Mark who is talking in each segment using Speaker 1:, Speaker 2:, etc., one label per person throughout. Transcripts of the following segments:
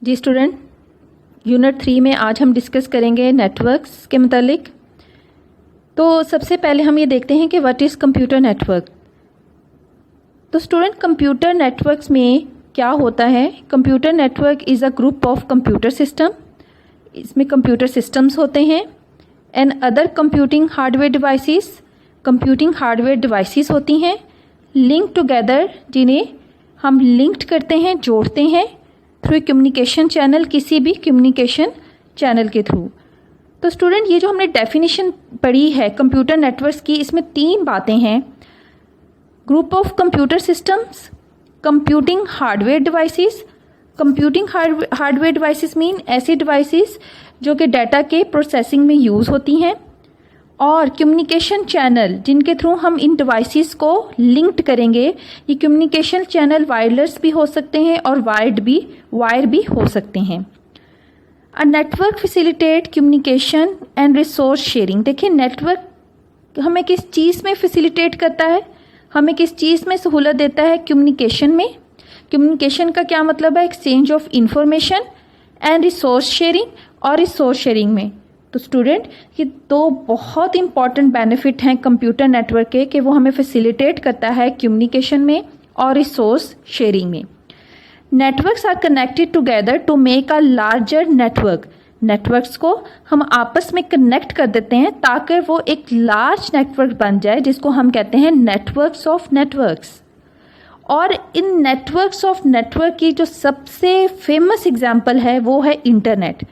Speaker 1: जी student, unit 3 में आज हम डिस्कस करेंगे नेटवर्क्स के मतलब। तो सबसे पहले हम ये देखते हैं कि व्हाट इज़ कंप्यूटर नेटवर्क। तो स्टूडेंट, कंप्यूटर नेटवर्क्स में क्या होता है? Computer network is a group of computer system. इसमें कंप्यूटर सिस्टम्स होते हैं and other computing hardware devices, computing hardware devices होती हैं लिंक टुगेदर, जिन्हें हम लिंक्ड करते हैं, जोड़ते हैं थ्रू कम्युनिकेशन चैनल, किसी भी कम्युनिकेशन चैनल के थ्रू। तो स्टूडेंट, ये जो हमने डेफिनेशन पढ़ी है कंप्यूटर नेटवर्क्स की, इसमें 3 बातें हैं। Group of computer systems, computing hardware devices. Computing hardware devices mean ऐसी डिवाइसेस जो कि डाटा के प्रोसेसिंग में यूज़ होती हैं, और कम्युनिकेशन चैनल जिनके थ्रू हम इन डिवाइसेस को लिंक्ड करेंगे। ये कम्युनिकेशन चैनल वायरलेस भी हो सकते हैं और वायर भी हो सकते हैं। A network facilitate communication and resource sharing. देखिए, नेटवर्क हमें किस चीज़ में फैसिलिटेट करता है, हमें किस चीज़ में सहूलत देता है? कम्युनिकेशन में। कम्युनिकेशन का क्या मतलब है? Exchange of information and resource sharing, और रिसोर्स शेयरिंग में। तो स्टूडेंट, ये 2 बहुत इंपॉर्टेंट बेनिफिट हैं कंप्यूटर नेटवर्क के कि वो हमें फैसिलिटेट करता है कम्युनिकेशन में और रिसोर्स शेयरिंग में। Networks are connected together to make a larger network. Networks को हम आपस में कनेक्ट कर देते हैं ताकि वो एक लार्ज नेटवर्क बन जाए, जिसको हम कहते हैं नेटवर्क्स ऑफ नेटवर्क्स। और इन नेटवर्क्स ऑफ नेटवर्क की जो सबसे फेमस एग्जाम्पल है वो है इंटरनेट।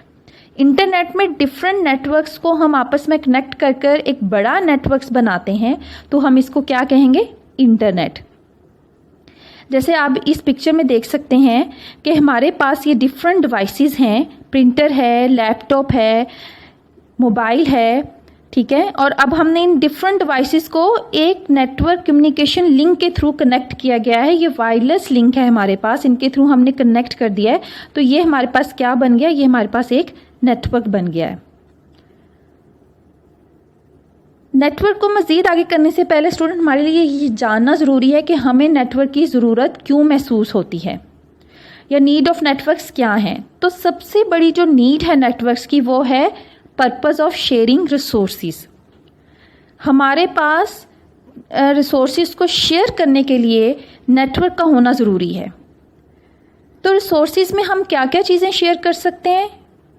Speaker 1: इंटरनेट में डिफरेंट नेटवर्क्स को हम आपस में कनेक्ट कर कर एक बड़ा नेटवर्क्स बनाते हैं, तो हम इसको क्या कहेंगे? इंटरनेट। जैसे आप इस पिक्चर में देख सकते हैं कि हमारे पास ये डिफरेंट डिवाइसेस हैं, प्रिंटर है, लैपटॉप है, मोबाइल है, ठीक है। और अब हमने इन डिफरेंट डिवाइसेस को एक नेटवर्क कम्युनिकेशन लिंक के थ्रू कनेक्ट किया गया है। ये वायरलेस लिंक है हमारे पास, इनके थ्रू हमने कनेक्ट कर दिया है। तो ये हमारे पास क्या बन गया? ये हमारे पास एक नेटवर्क बन गया है। नेटवर्क को मज़ीद आगे करने से पहले स्टूडेंट, हमारे लिए ये जानना ज़रूरी है कि हमें नेटवर्क की ज़रूरत क्यों महसूस होती है, या नीड ऑफ नेटवर्क्स क्या हैं। तो सबसे बड़ी जो नीड है नेटवर्क्स की वो है पर्पस ऑफ शेयरिंग रिसोर्सेज। हमारे पास रिसोर्सेज को शेयर करने के लिए नेटवर्क का होना ज़रूरी है। तो रिसोर्सेज में हम क्या क्या चीज़ें शेयर कर सकते हैं?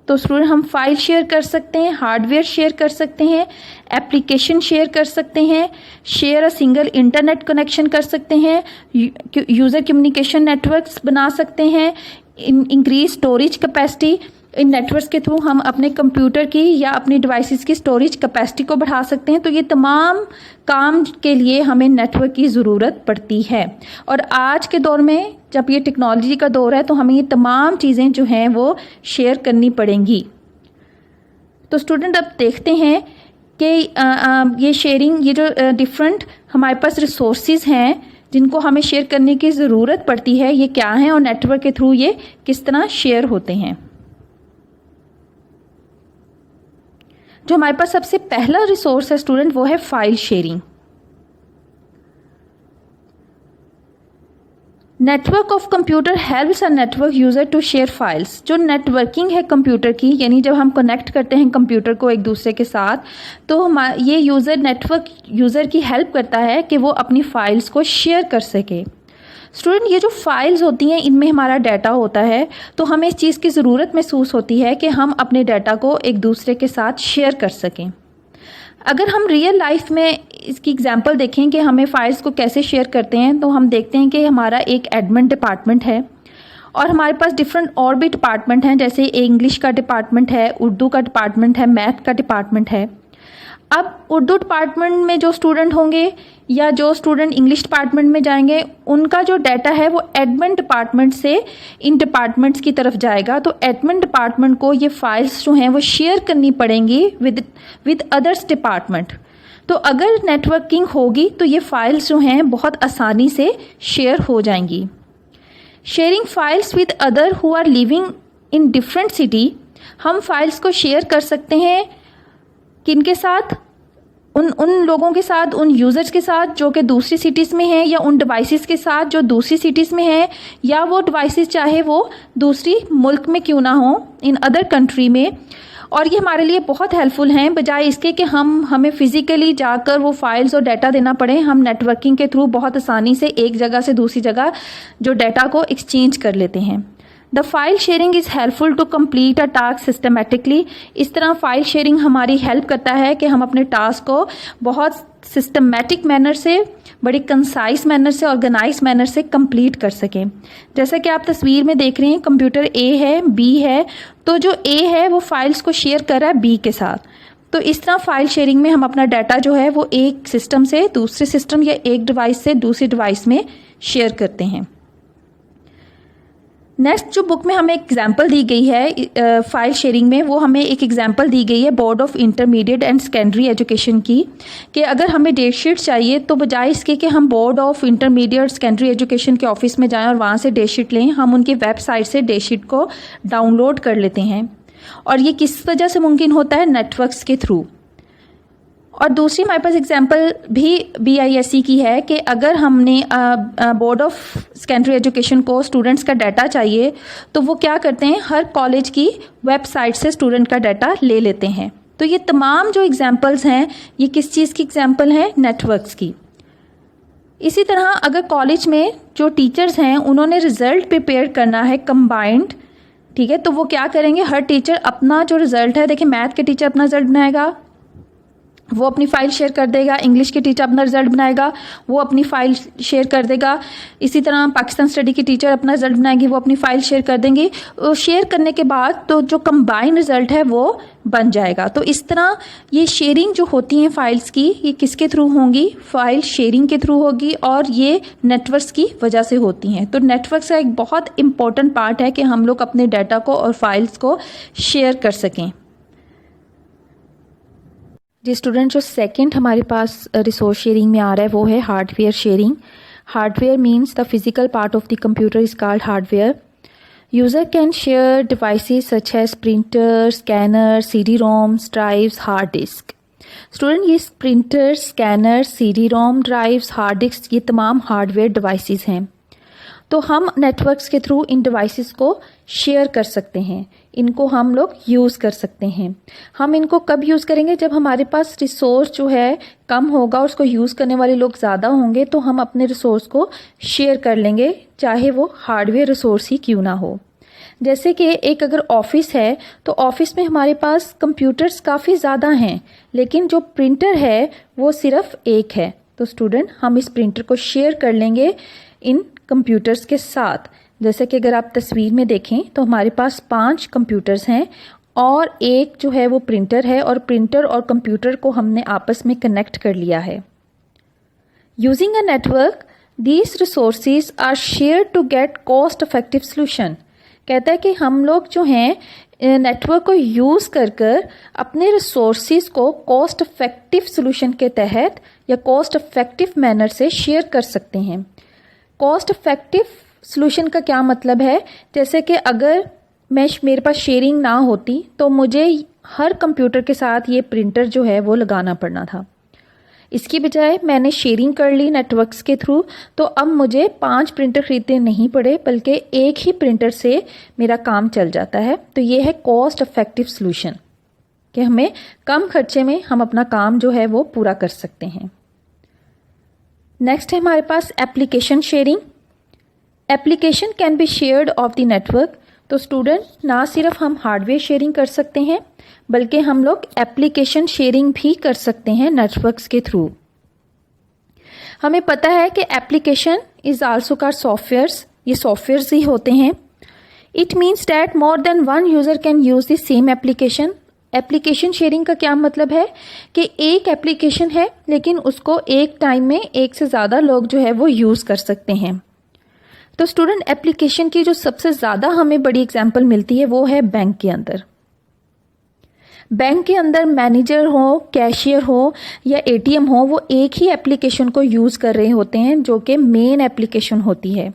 Speaker 1: तो स्टूडेंट, हम फाइल शेयर कर सकते हैं, हार्डवेयर शेयर कर सकते हैं, एप्लीकेशन शेयर कर सकते हैं, शेयर अ सिंगल इंटरनेट कनेक्शन कर सकते हैं, यूज़र कम्युनिकेशन नेटवर्क्स बना सकते हैं, इंक्रीज स्टोरेज कैपेसिटी। इन नेटवर्क्स के थ्रू हम अपने कंप्यूटर की या अपनी डिवाइसेस की स्टोरेज कैपेसिटी को बढ़ा सकते हैं। तो ये तमाम काम के लिए हमें नेटवर्क की ज़रूरत पड़ती है। और आज के दौर में जब ये टेक्नोलॉजी का दौर है, तो हमें ये तमाम चीज़ें जो हैं वो शेयर करनी पड़ेंगी। तो स्टूडेंट, अब देखते हैं कि ये शेयरिंग, ये जो डिफरेंट हमारे पास रिसोर्सेज हैं जिनको हमें शेयर करने की ज़रूरत पड़ती है, ये क्या हैं और नेटवर्क के थ्रू ये किस तरह शेयर होते हैं। जो हमारे पास सबसे पहला रिसोर्स है स्टूडेंट, वो है file sharing. Network of computer helps a network user to share files. जो नेटवर्किंग है कंप्यूटर की, यानी जब हम कनेक्ट करते हैं कंप्यूटर को एक दूसरे के साथ, तो ये नेटवर्क यूज़र की हेल्प करता है कि वो अपनी फाइल्स को शेयर कर सके। स्टूडेंट, ये जो फाइल्स होती हैं इनमें हमारा डाटा होता है, तो हमें इस चीज़ की ज़रूरत महसूस होती है कि हम अपने डाटा को एक दूसरे के साथ शेयर कर सकें। अगर हम रियल लाइफ में इसकी एग्जांपल देखें कि हमें फाइल्स को कैसे शेयर करते हैं, तो हम देखते हैं कि हमारा एक एडमिन डिपार्टमेंट है और हमारे पास डिफरेंट और भी डिपार्टमेंट हैं, जैसे इंग्लिश का डिपार्टमेंट है, उर्दू का डिपार्टमेंट है, मैथ का डिपार्टमेंट है। अब उर्दू डिपार्टमेंट में जो स्टूडेंट होंगे या जो स्टूडेंट इंग्लिश डिपार्टमेंट में जाएंगे, उनका जो डाटा है वो एडमिन डिपार्टमेंट से इन डिपार्टमेंट्स की तरफ जाएगा। तो एडमिन डिपार्टमेंट को ये फाइल्स जो हैं वो शेयर करनी पड़ेंगी विद अदर्स डिपार्टमेंट। तो अगर नेटवर्किंग होगी तो ये फाइल्स जो हैं बहुत आसानी से शेयर हो जाएंगी। Sharing files with other who are living in different city. हम फाइल्स को शेयर कर सकते हैं किनके साथ? उन लोगों के साथ, उन यूज़र्स के साथ जो कि दूसरी सिटीज़ में हैं, या उन डिवाइसेस के साथ जो दूसरी सिटीज़ में हैं, या वो डिवाइसेस चाहे वो दूसरी मुल्क में क्यों ना हो, इन अदर कंट्री में। और ये हमारे लिए बहुत हेल्पफुल हैं, बजाय इसके कि हमें फ़िज़िकली जाकर वो फाइल्स और डाटा देना पड़े। हम नेटवर्किंग के थ्रू बहुत आसानी से एक जगह से दूसरी जगह जो डाटा को एक्सचेंज कर लेते हैं। The file sharing is helpful to complete a task systematically. इस तरह फाइल शेयरिंग हमारी हेल्प करता है कि हम अपने टास्क को बहुत सिस्टमेटिक मैनर से, बड़ी कंसाइज मैनर से, ऑर्गेनाइज मैनर से कंप्लीट कर सकें। जैसा कि आप तस्वीर में देख रहे हैं, कंप्यूटर ए है, बी है, तो जो ए है वो फाइल्स को शेयर कर रहा है बी के साथ। तो इस तरह फाइल शेयरिंग में हम अपना डाटा जो है वो एक सिस्टम से दूसरे सिस्टम या एक डिवाइस से दूसरी डिवाइस में शेयर करते हैं। नेक्स्ट जो बुक में हमें एग्जाम्पल दी गई है फाइल शेयरिंग में, वो हमें एक एग्जाम्पल दी गई है board of intermediate and secondary education की, कि अगर हमें डेट शीट चाहिए तो बजाय इसके कि हम board of intermediate secondary education के ऑफिस में जाएं और वहाँ से डेट शीट लें, हम उनकी वेबसाइट से डेट शीट को डाउनलोड कर लेते हैं। और ये किस वजह से मुमकिन होता है? नेटवर्क्स के थ्रू। और दूसरी हमारे पास एग्जाम्पल भी BISE की है कि अगर हमने बोर्ड ऑफ सेकेंडरी एजुकेशन को स्टूडेंट्स का डाटा चाहिए तो वो क्या करते हैं, हर कॉलेज की वेबसाइट से स्टूडेंट का डाटा ले लेते हैं। तो ये तमाम जो एग्जाम्पल्स हैं ये किस चीज़ की एग्जाम्पल हैं? नेटवर्क्स की। इसी तरह अगर कॉलेज में जो टीचर्स हैं उन्होंने रिज़ल्ट प्रिपेयर करना है कंबाइंड, ठीक है, तो वो क्या करेंगे, हर टीचर अपना जो रिज़ल्ट है, देखिए मैथ के टीचर अपना रिज़ल्ट बनाएगा, वो अपनी फ़ाइल शेयर कर देगा, इंग्लिश की टीचर अपना रिज़ल्ट बनाएगा, वो अपनी फ़ाइल शेयर कर देगा। इसी तरह पाकिस्तान स्टडी की टीचर अपना रिज़ल्ट बनाएगी, वो अपनी फ़ाइल शेयर कर देंगी। शेयर करने के बाद तो जो कंबाइन रिज़ल्ट है वो बन जाएगा। तो इस तरह ये शेयरिंग जो होती हैं फ़ाइल्स की, ये किसके थ्रू होंगी? फ़ाइल शेयरिंग के थ्रू होगी, और ये नेटवर्क्स की वजह से होती हैं। तो नेटवर्क्स का एक बहुत इंपॉर्टेंट पार्ट है कि हम लोग अपने डाटा को और फाइल्स को शेयर कर सकें। जी स्टूडेंट, जो सेकंड हमारे पास रिसोर्स शेयरिंग में आ रहा है वो है hardware sharing. Hardware means the physical part of the computer is called hardware. User can share devices such as printer, scanner, CD-ROMs, drives, hard disk. Student, ये printer, scanner, CD-ROM, drives, hard disk, ये तमाम hardware devices हैं। तो हम networks के through इन devices को share कर सकते हैं, इनको हम लोग यूज़ कर सकते हैं। हम इनको कब यूज़ करेंगे? जब हमारे पास रिसोर्स जो है कम होगा और उसको यूज़ करने वाले लोग ज़्यादा होंगे, तो हम अपने रिसोर्स को शेयर कर लेंगे, चाहे वो हार्डवेयर रिसोर्स ही क्यों ना हो। जैसे कि एक अगर ऑफिस है तो ऑफिस में हमारे पास कंप्यूटर्स काफ़ी ज़्यादा हैं, लेकिन जो प्रिंटर है वो सिर्फ एक है। तो स्टूडेंट, हम इस प्रिंटर को शेयर कर लेंगे इन कंप्यूटर्स के साथ। जैसे कि अगर आप तस्वीर में देखें तो हमारे पास 5 कंप्यूटर्स हैं और एक जो है वो प्रिंटर है, और प्रिंटर और कंप्यूटर को हमने आपस में कनेक्ट कर लिया है। Using a network, these resources are share to get cost effective solution. कहता है कि हम लोग जो हैं नेटवर्क को यूज़ कर कर अपने रिसोर्सेज को कॉस्ट इफेक्टिव सोल्यूशन के तहत या कॉस्ट इफेक्टिव मैनर से शेयर कर सकते हैं। कॉस्ट इफेक्टिव सोल्यूशन का क्या मतलब है? जैसे कि अगर मेरे पास शेयरिंग ना होती तो मुझे हर कंप्यूटर के साथ ये प्रिंटर जो है वो लगाना पड़ना था। इसकी बजाय मैंने शेयरिंग कर ली नेटवर्क्स के थ्रू, तो अब मुझे 5 प्रिंटर खरीदने नहीं पड़े, बल्कि एक ही प्रिंटर से मेरा काम चल जाता है। तो ये है कॉस्ट इफेक्टिव सोल्यूशन, कि हमें कम खर्चे में हम अपना काम जो है वो पूरा कर सकते हैं। नेक्स्ट है हमारे पास application sharing. Application can be shared of the network. तो स्टूडेंट, ना सिर्फ हम हार्डवेयर शेयरिंग कर सकते हैं, बल्कि हम लोग एप्लीकेशन शेयरिंग भी कर सकते हैं नेटवर्क्स के थ्रू। हमें पता है कि application is also called softwares, ये सॉफ्टवेयर्स ही होते हैं। It means that more than one user can use the same application. Application sharing का क्या मतलब है कि एक एप्लीकेशन है लेकिन उसको एक टाइम में एक से ज़्यादा लोग जो है वो यूज़ कर सकते हैं। तो स्टूडेंट, एप्लीकेशन की जो सबसे ज़्यादा हमें बड़ी एग्जांपल मिलती है वो है बैंक के अंदर। बैंक के अंदर मैनेजर हो, कैशियर हो या ATM हो, वो एक ही एप्लीकेशन को यूज़ कर रहे होते हैं जो कि मेन एप्लीकेशन होती है।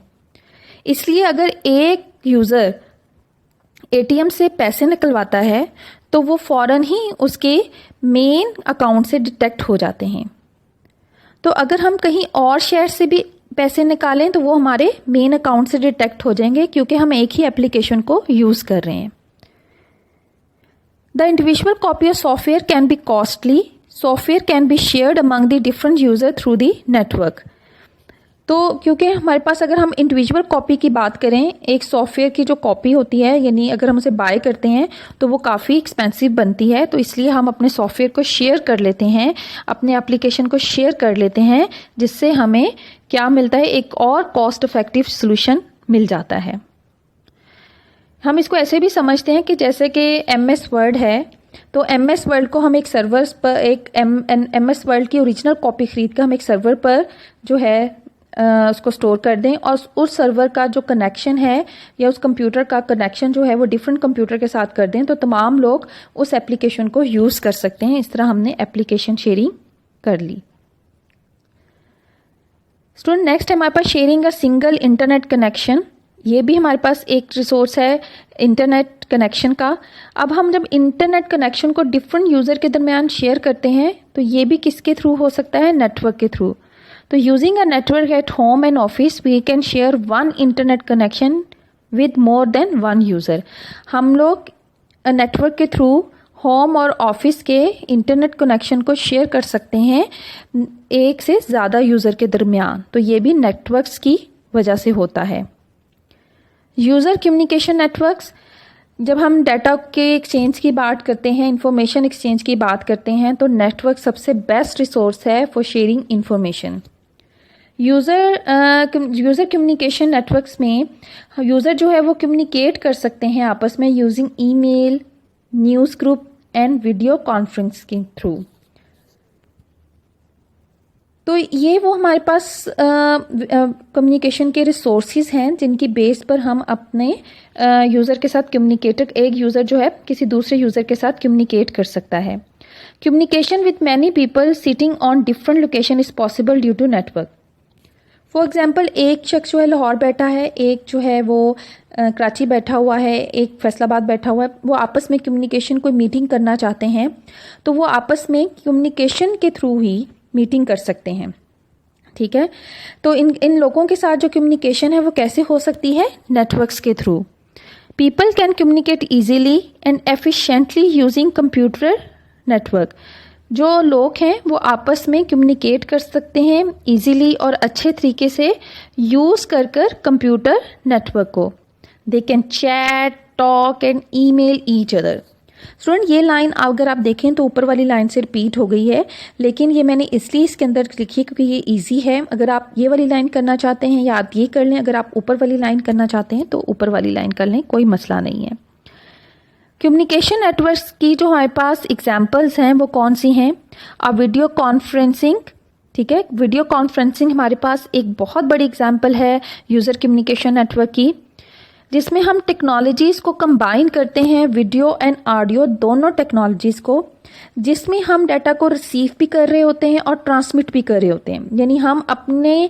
Speaker 1: इसलिए अगर एक यूज़र ATM से पैसे निकलवाता है तो वो फ़ौरन ही उसके मेन अकाउंट से डिटेक्ट हो जाते हैं। तो अगर हम कहीं और शेयर से भी पैसे निकालें तो वो हमारे मेन अकाउंट से डिटेक्ट हो जाएंगे, क्योंकि हम एक ही एप्लीकेशन को यूज़ कर रहे हैं। The individual copy of software can be costly, software can be shared among the different user through the network. तो क्योंकि हमारे पास, अगर हम इंडिविजुअल कॉपी की बात करें, एक सॉफ्टवेयर की जो कॉपी होती है, यानी अगर हम उसे बाय करते हैं तो वो काफ़ी एक्सपेंसिव बनती है, तो इसलिए हम अपने सॉफ्टवेयर को शेयर कर लेते हैं, अपने एप्लीकेशन को शेयर कर लेते हैं, जिससे हमें क्या मिलता है, एक और कॉस्ट इफेक्टिव सोल्यूशन मिल जाता है। हम इसको ऐसे भी समझते हैं कि जैसे कि MS वर्ड है, तो MS वर्ड को हम एक सर्वर पर, एक MS वर्ड की ओरिजिनल कॉपी खरीद कर हम एक सर्वर पर जो है उसको स्टोर कर दें, और उस सर्वर का जो कनेक्शन है या उस कंप्यूटर का कनेक्शन जो है वो डिफरेंट कंप्यूटर के साथ कर दें, तो तमाम लोग उस एप्लीकेशन को यूज़ कर सकते हैं। इस तरह हमने एप्लीकेशन शेयरिंग कर ली। स्टूडेंट, नेक्स्ट है हमारे पास sharing a single internet connection. ये भी हमारे पास एक रिसोर्स है इंटरनेट कनेक्शन का। अब हम जब इंटरनेट कनेक्शन को डिफरेंट यूज़र के दरमियान शेयर करते हैं तो ये भी किसके थ्रू हो सकता है, नेटवर्क के थ्रू। तो using a network at home and office we can share one internet connection with more than one user. हम लोग नेटवर्क के थ्रू होम और ऑफिस के इंटरनेट कनेक्शन को शेयर कर सकते हैं एक से ज़्यादा यूज़र के दरमियान, तो ये भी नेटवर्क्स की वजह से होता है। यूज़र कम्युनिकेशन नेटवर्क्स, जब हम डाटा के एक्सचेंज की बात करते हैं, इंफॉर्मेशन एक्सचेंज की बात करते हैं, तो नेटवर्क सबसे बेस्ट रिसोर्स है for sharing information. User communication networks में यूज़र जो है वो कम्युनिकेट कर सकते हैं आपस में using email, news group and video conference के थ्रू। तो ये वो हमारे पास कम्युनिकेशन के रिसोर्सेज हैं जिनकी बेस पर हम अपने यूज़र के साथ एक यूज़र जो है किसी दूसरे यूज़र के साथ कम्युनिकेट कर सकता है। Communication with many people sitting on different location is possible due to network. For example, एक शख्स जो है लाहौर बैठा है, एक जो है वो कराची बैठा हुआ है, एक फैसलाबाद बैठा हुआ है, वो आपस में कम्युनिकेशन कोई मीटिंग करना चाहते हैं तो वो आपस में कम्युनिकेशन के थ्रू ही मीटिंग कर सकते हैं। ठीक है, तो इन लोगों के साथ जो कम्युनिकेशन है वो कैसे हो सकती है, नेटवर्क्स के through. People can communicate easily and efficiently using computer network. जो लोग हैं वो आपस में कम्युनिकेट कर सकते हैं इजीली और अच्छे तरीके से यूज़ कर कंप्यूटर नेटवर्क को। They can chat, talk and email each other. Student, ये लाइन अगर आप देखें तो ऊपर वाली लाइन से रिपीट हो गई है, लेकिन ये मैंने इसलिए इसके अंदर लिखी है क्योंकि ये इजी है। अगर आप ये वाली लाइन करना चाहते हैं या आप ये कर लें, अगर आप ऊपर वाली लाइन करना चाहते हैं तो ऊपर वाली लाइन कर लें, कोई मसला नहीं है। कम्युनिकेशन नेटवर्क्स की जो हमारे पास एग्जांपल्स हैं वो कौन सी हैं? अब वीडियो कॉन्फ्रेंसिंग, ठीक है, वीडियो कॉन्फ्रेंसिंग हमारे पास एक बहुत बड़ी एग्जांपल है यूज़र कम्युनिकेशन नेटवर्क की, जिसमें हम टेक्नोलॉजीज़ को कंबाइन करते हैं, वीडियो एंड ऑडियो दोनों टेक्नोलॉजीज़ को, जिसमें हम डाटा को रिसीव भी कर रहे होते हैं और ट्रांसमिट भी कर रहे होते हैं। यानी हम अपने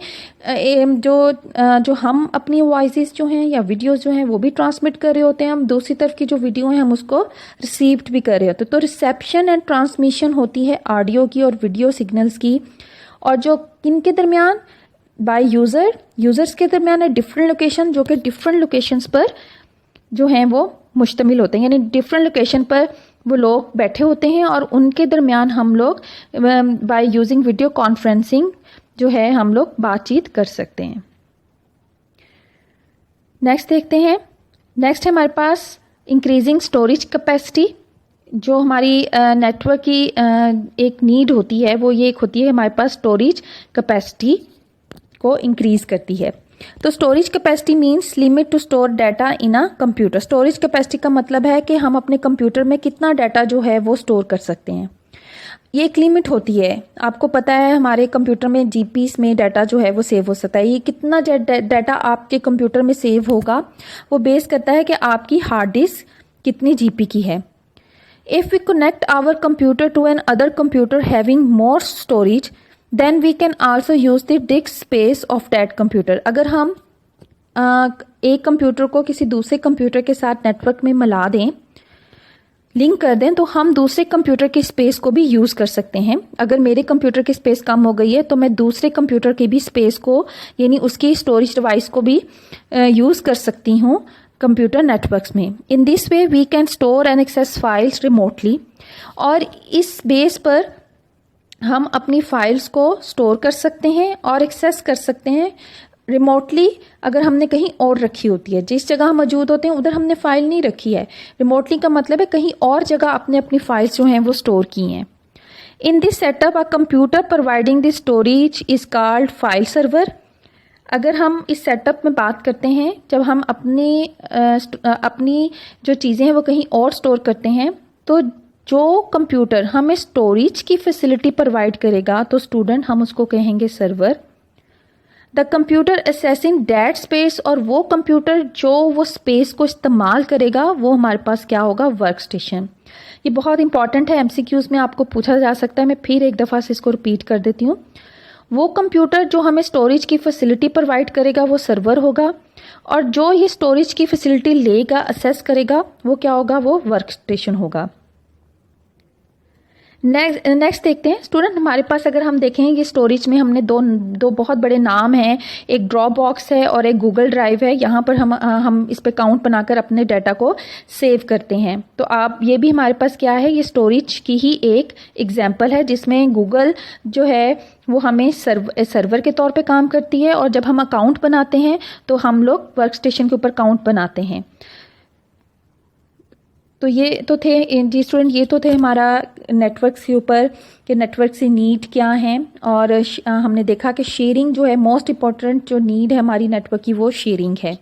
Speaker 1: जो हम अपनी वॉइसेस जो हैं या वीडियोस जो हैं वो भी ट्रांसमिट कर रहे होते हैं, हम दूसरी तरफ की जो वीडियो हैं हम उसको रिसीव्ड भी कर रहे होते हैं। तो रिसेप्शन एंड ट्रांसमिशन होती है ऑडियो की और वीडियो सिग्नल्स की, और जो किन के दरमियान, बाय यूज़र्स के दरमियान है डिफरेंट लोकेशन, जो कि डिफरेंट लोकेशंस पर जो हैं वो मुश्तमिल होते हैं, यानी डिफरेंट लोकेशन पर वो लोग बैठे होते हैं और उनके दरमियान हम लोग बाय यूजिंग वीडियो कॉन्फ्रेंसिंग जो है हम लोग बातचीत कर सकते हैं। नेक्स्ट देखते हैं, नेक्स्ट है हमारे पास इंक्रीजिंग स्टोरेज कैपेसिटी। जो हमारी नेटवर्क की एक नीड होती है वो ये एक होती है, हमारे पास स्टोरेज कैपेसिटी को इंक्रीज करती है। तो storage capacity means limit to store data in a computer. Storage capacity का मतलब है कि हम अपने कंप्यूटर में कितना डाटा जो है वो स्टोर कर सकते हैं। ये एक लिमिट होती है, आपको पता है हमारे कंप्यूटर में जीपीस में डाटा जो है वो सेव हो सकता है। ये कितना डाटा आपके कंप्यूटर में सेव होगा वो बेस करता है कि आपकी हार्ड डिस्क कितनी जीपी की है। If we connect our computer to an other computer having more storage then we can also use the disk space of that computer. अगर हम एक कंप्यूटर को किसी दूसरे कंप्यूटर के साथ नेटवर्क में मिला दें लिंक कर दें तो हम दूसरे कंप्यूटर की स्पेस को भी यूज़ कर सकते हैं। अगर मेरे कंप्यूटर की स्पेस कम हो गई है तो मैं दूसरे कंप्यूटर की भी स्पेस को यानी उसकी स्टोरेज डिवाइस को भी यूज़ कर सकती हूँ कंप्यूटर नेटवर्क्स में। In this way we can store and access files remotely, और इस बेस पर हम अपनी फाइल्स को स्टोर कर सकते हैं और एक्सेस कर सकते हैं रिमोटली। अगर हमने कहीं और रखी होती है, जिस जगह हम मौजूद होते हैं उधर हमने फाइल नहीं रखी है, रिमोटली का मतलब है कहीं और जगह आपने अपनी फाइल्स जो हैं वो स्टोर की हैं। In this setup a computer providing the storage is called file server. अगर हम इस सेटअप में बात करते हैं, जब हम अपनी जो चीज़ें हैं वो कहीं और स्टोर करते हैं, तो जो कंप्यूटर हमें स्टोरेज की फैसिलिटी प्रोवाइड करेगा तो स्टूडेंट हम उसको कहेंगे server. The computer assessing that space, और वो कंप्यूटर जो वो स्पेस को इस्तेमाल करेगा वो हमारे पास क्या होगा, वर्क स्टेशन। ये बहुत इंपॉर्टेंट है, एमसीक्यूज में आपको पूछा जा सकता है। मैं फिर एक दफ़ा से इसको रिपीट कर देती हूँ। वो कंप्यूटर जो हमें स्टोरेज की फैसिलिटी प्रोवाइड करेगा वो सर्वर होगा, और जो ये स्टोरेज की फैसिलिटी लेगा, असेस करेगा, वो क्या होगा, वो वर्क स्टेशन होगा। नेक्स्ट देखते हैं स्टूडेंट, हमारे पास अगर हम देखें ये स्टोरेज में हमने दो बहुत बड़े नाम हैं, एक ड्रॉप बॉक्स है और एक गूगल ड्राइव है। यहाँ पर हम इस पे काउंट बनाकर अपने डाटा को सेव करते हैं। तो आप ये भी हमारे पास क्या है, ये स्टोरेज की ही एक एग्जांपल है, जिसमें गूगल जो है वो हमें सर्वर के तौर पे काम करती है, और जब हम अकाउंट बनाते हैं तो हम लोग वर्क स्टेशन के ऊपर काउंट बनाते हैं। तो ये तो थे जी स्टूडेंट, ये तो थे हमारा नेटवर्क्स के ऊपर कि नेटवर्क से नीड क्या है, और हमने देखा कि शेयरिंग जो है मोस्ट इम्पॉर्टेंट जो नीड है हमारी नेटवर्क की वो शेयरिंग है।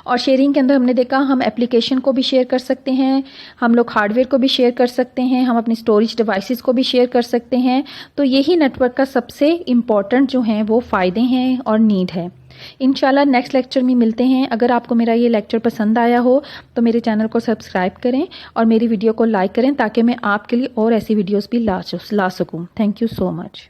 Speaker 1: और शेयरिंग के अंदर हमने देखा हम एप्लीकेशन को भी शेयर कर सकते हैं, हम लोग हार्डवेयर को भी शेयर कर सकते हैं, हम अपनी स्टोरेज डिवाइसेस को भी शेयर कर सकते हैं। तो यही नेटवर्क का सबसे इम्पॉर्टेंट जो है वो फ़ायदे हैं और नीड है। इंशाल्लाह नेक्स्ट लेक्चर में मिलते हैं। अगर आपको मेरा ये लेक्चर पसंद आया हो तो मेरे चैनल को सब्सक्राइब करें और मेरी वीडियो को लाइक करें, ताकि मैं आपके लिए और ऐसी वीडियोस भी ला सकूं। Thank you so much.